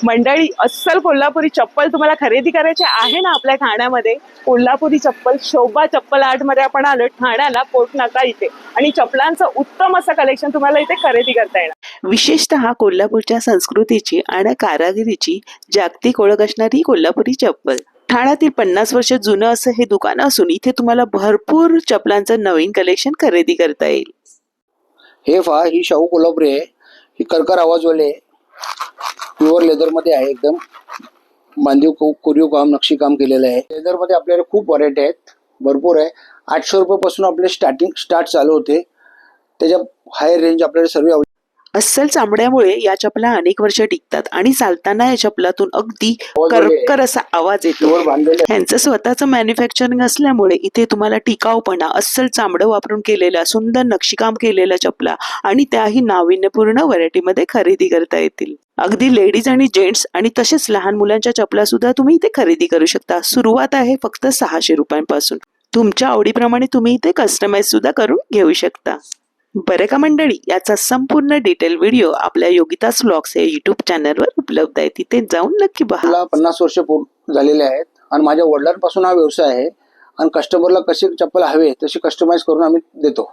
मंडळी, अस्सल कोल्हापुरी चप्पल तुम्हाला खरेदी करायची आहे ना आपल्या ठाण्यामध्ये? कोल्हापुरी चप्पल शोभा चप्पल आर्ट मध्ये आपण आलो ठाण्याला, कोट नाका इथे. आणि चप्पलांचं उत्तम असं कलेक्शन तुम्हाला इथे खरेदी करता येणार. विशेषतः कोल्हापूरच्या संस्कृतीची आणि कारागिरीची जागतिक ओळख असणारी कोल्हापुरी चप्पल. ठाण्यातील 50 वर्ष जुनं असं हे दुकान असून इथे तुम्हाला भरपूर चप्पलांचं नवीन कलेक्शन खरेदी करता येईल. हे ही शाहू कोल्हापुरी आहे. ही करकर आवाजवाले आहे. प्युअर लेदर मध्ये आहे. एकदम बांधीव कोरीव काम, नक्षी काम केलेलं आहे. लेदर मध्ये आपल्याला खूप व्हरायटी आहेत, भरपूर आहे. 800 रुपयापासून आपले स्टार्ट चालू होते. त्याच्या हायर रेंज आपल्याला सर्व. अस्सल चामड्यामुळे या चपला अनेक वर्ष टिकतात आणि चालताना या चपलातून अगदी करकर असा आवाज येतो. ह्यांचं स्वतःचं मॅन्युफॅक्चरिंग असल्यामुळे इथे तुम्हाला टिकाऊपणा, अस्सल चामडं वापरून केलेल्या सुंदर नक्षीकाम केलेल्या चपला आणि त्याही नाविन्यपूर्ण व्हरायटीमध्ये खरेदी करता येतील. अगदी लेडीज आणि जेंट्स आणि तसेच लहान मुलांच्या चपला सुद्धा तुम्ही इथे खरेदी करू शकता. सुरुवात आहे फक्त 600 रुपयांपासून. तुमच्या आवडीप्रमाणे तुम्ही इथे कस्टमाइज सुद्धा करून घेऊ शकता. बरं का मंडळी, याचा संपूर्ण डिटेल व्हिडिओ आपल्या योगितास व्लॉग्स या युट्यूब चॅनलवर उपलब्ध आहे. तिथे जाऊन नक्की पहा. 50 वर्ष पूर्ण झालेले आहेत आणि माझ्या वडिलांपासून हा व्यवसाय आहे आणि कस्टमरला कशी चप्पल हवे तशी कस्टमाइज करून आम्ही देतो.